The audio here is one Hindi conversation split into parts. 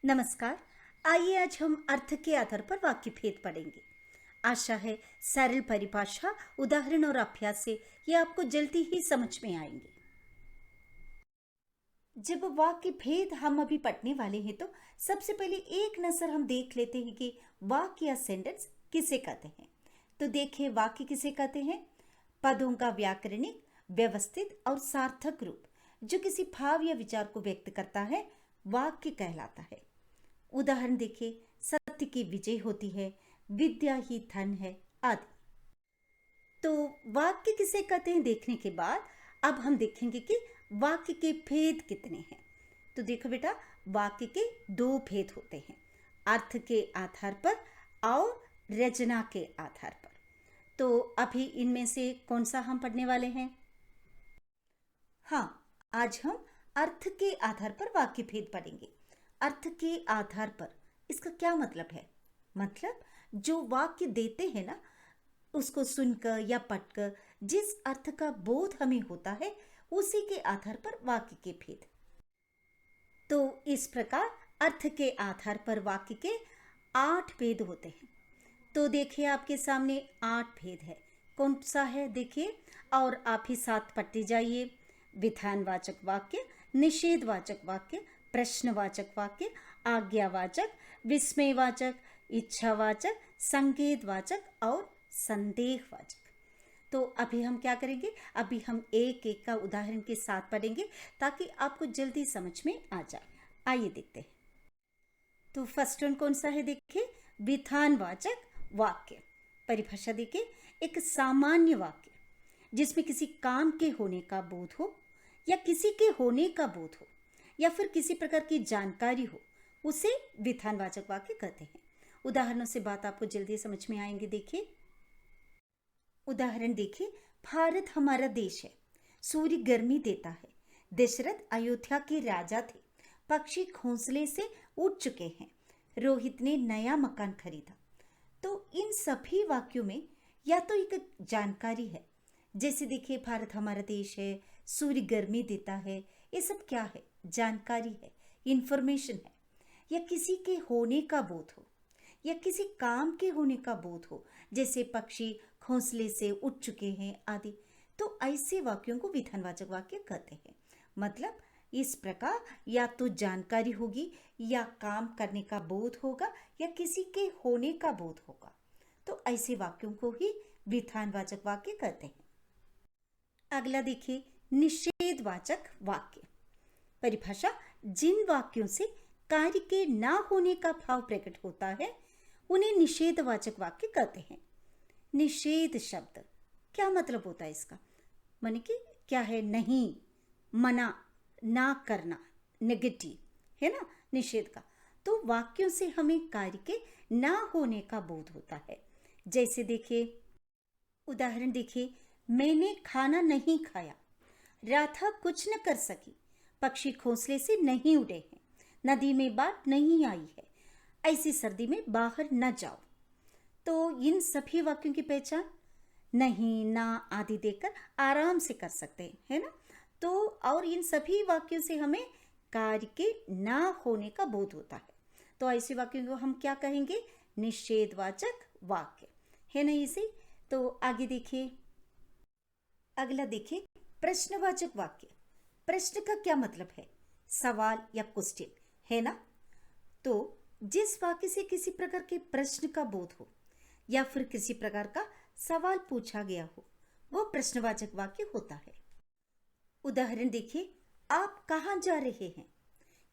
नमस्कार। आइए आज हम अर्थ के आधार पर वाक्य भेद पढ़ेंगे। आशा है सरल परिभाषा, उदाहरण और अभ्यास से ये आपको जल्दी ही समझ में आएंगे। जब वाक्य भेद हम अभी पढ़ने वाले हैं तो सबसे पहले एक नजर हम देख लेते हैं कि वाक्य या सेंटेंस किसे कहते हैं। तो देखिए, वाक्य किसे कहते हैं? पदों का व्याकरणिक, व्यवस्थित और सार्थक रूप जो किसी भाव या विचार को व्यक्त करता है, वाक्य कहलाता है। उदाहरण देखिए, सत्य की विजय होती है, विद्या ही धन है, आदि। तो वाक्य किसे कहते हैं देखने के बाद अब हम देखेंगे कि वाक्य के भेद कितने हैं। तो देखो बेटा, वाक्य के दो भेद होते हैं, अर्थ के आधार पर और रचना के आधार पर। तो अभी इनमें से कौन सा हम पढ़ने वाले हैं? हाँ, आज हम अर्थ के आधार पर वाक्य भेद पढ़ेंगे। अर्थ के आधार पर इसका क्या मतलब है? मतलब जो वाक्य देते हैं ना, उसको सुनकर या पढ़कर जिस अर्थ का बोध हमें होता है, उसी के आधार पर वाक्य के भेद। तो इस प्रकार अर्थ के आधार पर वाक्य के 8 भेद होते हैं। तो देखिए, आपके सामने 8 भेद है। कौन सा है देखिए, और आप ही साथ पढ़ते जाइए। विधानवाचक वाक्य, निषेधवाचक वाक्य, प्रश्नवाचक वाक्य, आज्ञावाचक, विस्मयवाचक, इच्छावाचक, संकेतवाचक और संदेहवाचक। तो अभी हम क्या करेंगे? अभी हम एक एक का उदाहरण के साथ पढ़ेंगे ताकि आपको जल्दी समझ में आ जाए। आइए देखते हैं। तो फर्स्ट वन कौन सा है देखिए, विधानवाचक वाक्य। परिभाषा देखिए, एक सामान्य वाक्य जिसमें किसी काम के होने का बोध हो या किसी के होने का बोध हो या फिर किसी प्रकार की जानकारी हो, उसे विधानवाचक वाक्य कहते हैं। उदाहरणों से बात आपको जल्दी समझ में आएंगे। देखिए, उदाहरण देखिए, भारत हमारा देश है, सूर्य गर्मी देता है, दशरथ अयोध्या के राजा थे, पक्षी घोंसले से उड़ चुके हैं, रोहित ने नया मकान खरीदा। तो इन सभी वाक्यों में या तो एक जानकारी है, जैसे देखिए भारत हमारा देश है, सूर्य गर्मी देता है, ये सब क्या है? जानकारी है, इंफॉर्मेशन है। या किसी के होने का बोध हो या किसी काम के होने का बोध हो, जैसे पक्षी घोंसले से उड़ चुके हैं आदि। तो ऐसे वाक्यों को विधानवाचक वाक्य कहते हैं। मतलब इस प्रकार या तो जानकारी होगी या काम करने का बोध होगा या किसी के होने का बोध होगा। तो ऐसे वाक्यों को ही विधानवाचक वाक्य कहते हैं। अगला देखिए, निषेधवाचक वाक्य। परिभाषा, जिन वाक्यों से कार्य के ना होने का भाव प्रकट होता है, उन्हें निषेधवाचक वाक्य कहते हैं। निषेध शब्द क्या मतलब होता है इसका? माने कि क्या है? नहीं, मना, ना करना, नेगेटिव है ना निषेध का। तो वाक्यों से हमें कार्य के ना होने का बोध होता है। जैसे देखिए, उदाहरण देखिए, मैंने खाना नहीं खाया, राधा कुछ न कर सकी, पक्षी घोंसले से नहीं उड़े हैं, नदी में बाढ़ नहीं आई है, ऐसी सर्दी में बाहर न जाओ। तो इन सभी वाक्यों की पहचान नहीं, ना आदि देकर आराम से कर सकते हैं, है ना। तो और इन सभी वाक्यों से हमें कार्य के ना होने का बोध होता है। तो ऐसे वाक्यों को हम क्या कहेंगे? निषेधवाचक वाक्य, है ना इसे। तो आगे देखिए, अगला देखिए, प्रश्नवाचक वाक्य। प्रश्न का क्या मतलब है? सवाल या क्वेश्चन, है ना। तो जिस वाक्य से किसी प्रकार के प्रश्न का बोध हो या फिर किसी प्रकार का सवाल पूछा गया हो, वो प्रश्नवाचक वाक्य होता है। उदाहरण देखिए, आप कहाँ जा रहे हैं?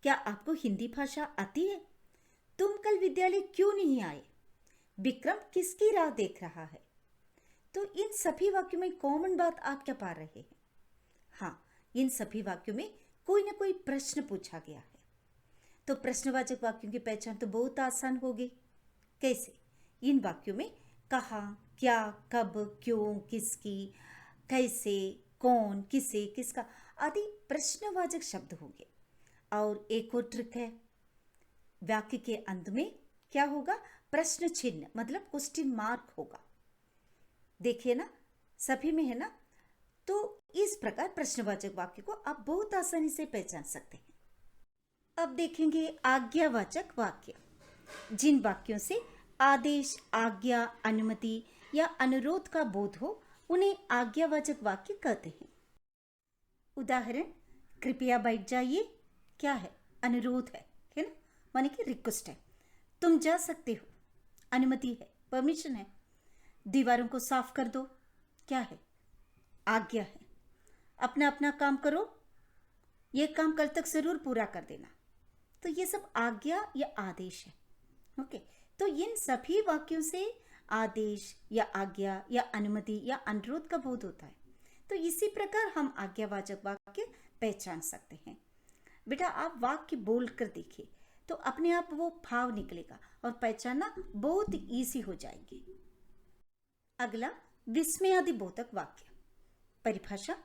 क्या आपको हिंदी भाषा आती है? तुम कल विद्यालय क्यों नहीं आए? विक्रम किसकी राह देख रहा है? तो इन सभी वाक्यों में कॉमन बात आप क्या पा रहे हैं? हाँ, इन सभी वाक्यों में कोई ना कोई प्रश्न पूछा गया है। तो प्रश्नवाचक वाक्यों की पहचान तो बहुत आसान होगी। कैसे? इन वाक्यों में कहाँ, क्या, कब, क्यों, किसकी, कैसे, कौन, किसे, किसका आदि प्रश्नवाचक शब्द होंगे। और एक और ट्रिक है, वाक्य के अंत में क्या होगा? प्रश्न चिन्ह, मतलब क्वेश्चन मार्क होगा। देखिए ना, सभी में है ना। तो इस प्रकार प्रश्नवाचक वाक्य को आप बहुत आसानी से पहचान सकते हैं। अब देखेंगे आज्ञावाचक वाक्य। जिन वाक्यों से आदेश, आज्ञा, अनुमति या अनुरोध का बोध हो उन्हें आज्ञावाचक वाक्य कहते हैं। उदाहरण, कृपया बैठ जाइए, क्या है? अनुरोध है ना, माने कि रिक्वेस्ट है। तुम जा सकते हो, अनुमति है, परमिशन है। दीवारों को साफ कर दो, क्या है? आज्ञा है। अपना अपना काम करो, ये काम कल तक जरूर पूरा कर देना। तो ये सब आज्ञा या आदेश है। ओके, तो इन सभी वाक्यों से आदेश या आज्ञा या अनुमति या अनुरोध का बोध होता है। तो इसी प्रकार हम आज्ञावाचक वाक्य पहचान सकते हैं। बेटा, आप वाक्य बोल कर देखिए तो अपने आप वो भाव निकलेगा और पहचानना बहुत इजी हो जाएगी। अगला, विस्मयादिबोधक वाक्य। परिभाषा,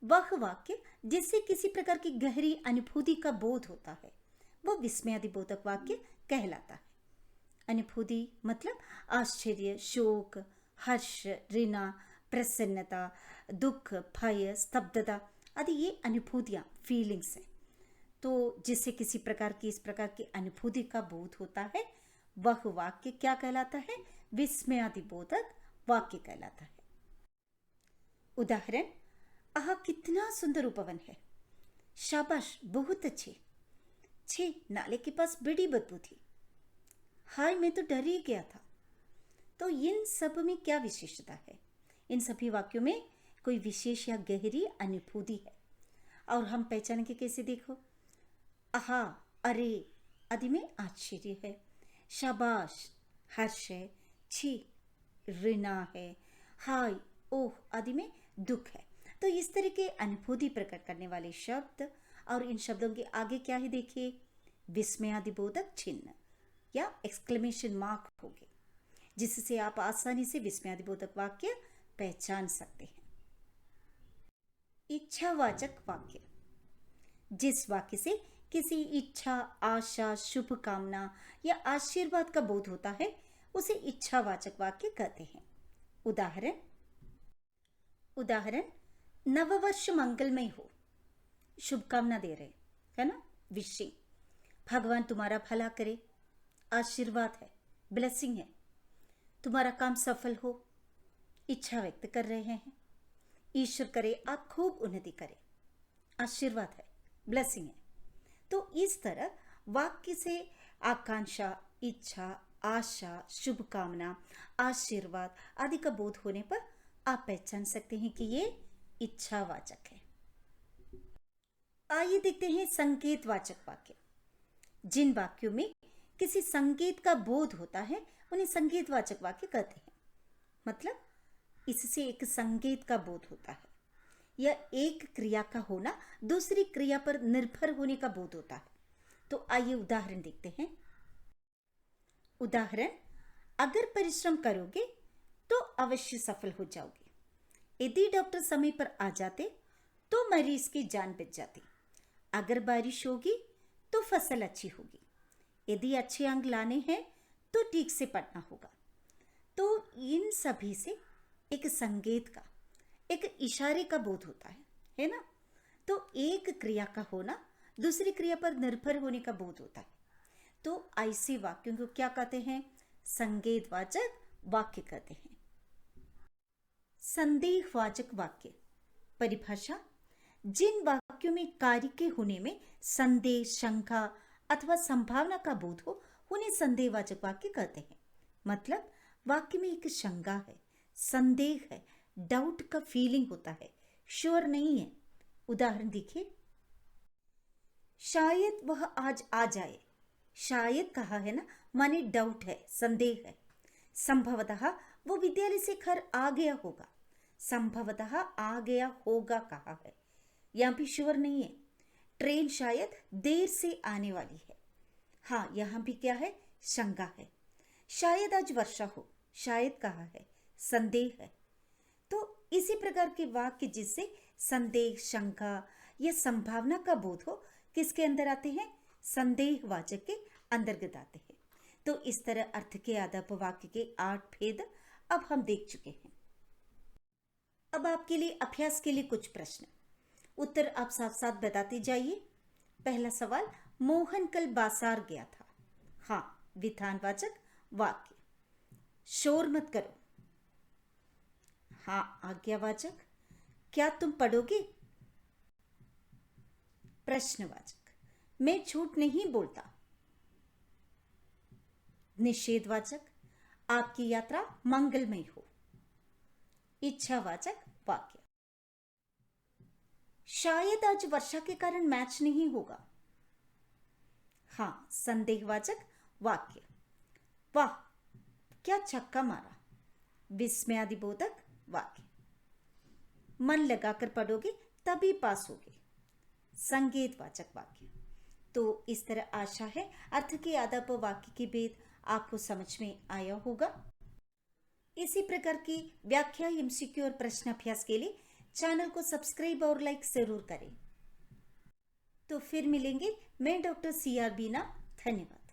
वह वाक्य जिससे किसी प्रकार की गहरी अनुभूति का बोध होता है वो विस्मयादिबोधक वाक्य कहलाता है। अनुभूति मतलब आश्चर्य, शोक, हर्ष, ऋणा, प्रसन्नता, दुख, भय, स्तब्धता आदि ये अनुभूतियां, फीलिंग्स हैं। तो जिससे किसी प्रकार की इस प्रकार की अनुभूति का बोध होता है वह वाक्य क्या कहलाता है? विस्मयादिबोधक वाक्य कहलाता है। उदाहरण, आह कितना सुंदर उपवन है, शाबाश बहुत अच्छे, छे नाले के पास बड़ी बदबू थी, हाय मैं तो डर ही गया था। तो इन सब में क्या विशेषता है? इन सभी वाक्यों में कोई विशेष या गहरी अनुभूति है और हम पहचानेंगे कैसे? देखो, आहा, अरे आदि में आश्चर्य है, शाबाश हर्ष है, छी ऋणा है, हाय ओह आदि में दुख है। तो इस तरह के अनुभूति प्रकट करने वाले शब्द और इन शब्दों के आगे क्या है देखिए, विस्मयादिबोधक चिन्ह या एक्सक्लेमेशन मार्क होंगे जिससे आप आसानी से विस्मयादिबोधक वाक्य पहचान सकते हैं। इच्छावाचक वाक्य। जिस वाक्य से किसी इच्छा, आशा, शुभकामना या आशीर्वाद का बोध होता है उसे इच्छावाचक वाक्य कहते हैं। उदाहरण, नववर्ष मंगलमय हो, शुभकामना दे रहे है ना, विशिंग। भगवान तुम्हारा भला करे, आशीर्वाद है, ब्लेसिंग है। तुम्हारा काम सफल हो, इच्छा व्यक्त कर रहे हैं। ईश्वर करे आप खूब उन्नति करें, आशीर्वाद है, ब्लेसिंग है। तो इस तरह वाक्य से आकांक्षा, इच्छा, आशा, शुभकामना, आशीर्वाद आदि का बोध होने पर आप पहचान सकते हैं कि ये इच्छावाचक है। आइए देखते हैं संकेतवाचक वाक्य। जिन वाक्यों में किसी संकेत का बोध होता है उन्हें संकेतवाचक वाक्य कहते हैं। मतलब इससे एक संकेत का बोध होता है या एक क्रिया का होना दूसरी क्रिया पर निर्भर होने का बोध होता है। तो आइए उदाहरण देखते हैं। उदाहरण, अगर परिश्रम करोगे तो अवश्य सफल हो जाओगे। यदि डॉक्टर समय पर आ जाते तो मरीज की जान बच जाती। अगर बारिश होगी तो फसल अच्छी होगी। यदि अच्छे अंक लाने हैं तो ठीक से पढ़ना होगा। तो इन सभी से एक संकेत का, एक इशारे का बोध होता है ना। तो एक क्रिया का होना दूसरी क्रिया पर निर्भर होने का बोध होता है। तो ऐसे वाक्यों को क्या कहते हैं? संकेतवाचक वाक्य कहते हैं। संदेहवाचक वाक्य। परिभाषा, जिन वाक्यों में कार्य के होने में संदेह, शंका अथवा संभावना का बोध हो उन्हें संदेहवाचक वाक्य कहते हैं। मतलब वाक्य में एक शंका है, संदेह है, डाउट का फीलिंग होता है, श्योर नहीं है। उदाहरण देखिए, शायद वह आज आ जाए। शायद कहा है ना, माने डाउट है, संदेह है। संभवतः वो विद्यालय से घर आ गया होगा। संभवतः आ गया होगा कहा है, यहाँ भी श्योर नहीं है। ट्रेन शायद देर से आने वाली है। हाँ, यहाँ भी क्या है? शंका है। शायद आज वर्षा हो, शायद कहा है, संदेह है। तो इसी प्रकार के वाक्य जिससे संदेह, शंका या संभावना का बोध हो किसके अंदर आते हैं? संदेहवाचक के अंतर्गत आते हैं। तो इस तरह अर्थ के आधार पर वाक्य के 8 भेद अब हम देख चुके हैं। अब आपके लिए अभ्यास के लिए कुछ प्रश्न, उत्तर आप साथ साथ बताते जाइए। पहला सवाल, मोहन कल बाजार गया था। हाँ, विधानवाचक वाक्य। शोर मत करो। हाँ, आज्ञावाचक। क्या तुम पढ़ोगे? प्रश्नवाचक। मैं झूठ नहीं बोलता। निषेधवाचक। आपकी यात्रा मंगलमय हो। इच्छावाचक वाक्य। शायद आज वर्षा के कारण मैच नहीं होगा। हाँ, संदेहवाचक वाक्य। वाह, क्या छक्का मारा। विस्मयादिबोधक वाक्य। मन लगाकर पढ़ोगे तभी पास होगे। संकेतवाचक वाक्य। तो इस तरह आशा है अर्थ के आदाप वाक्य के भेद आपको समझ में आया होगा। इसी प्रकार की व्याख्या, एमसीक्यू और प्रश्न अभ्यास के लिए चैनल को सब्सक्राइब और लाइक जरूर करें। तो फिर मिलेंगे। मैं डॉक्टर CR बीना। धन्यवाद।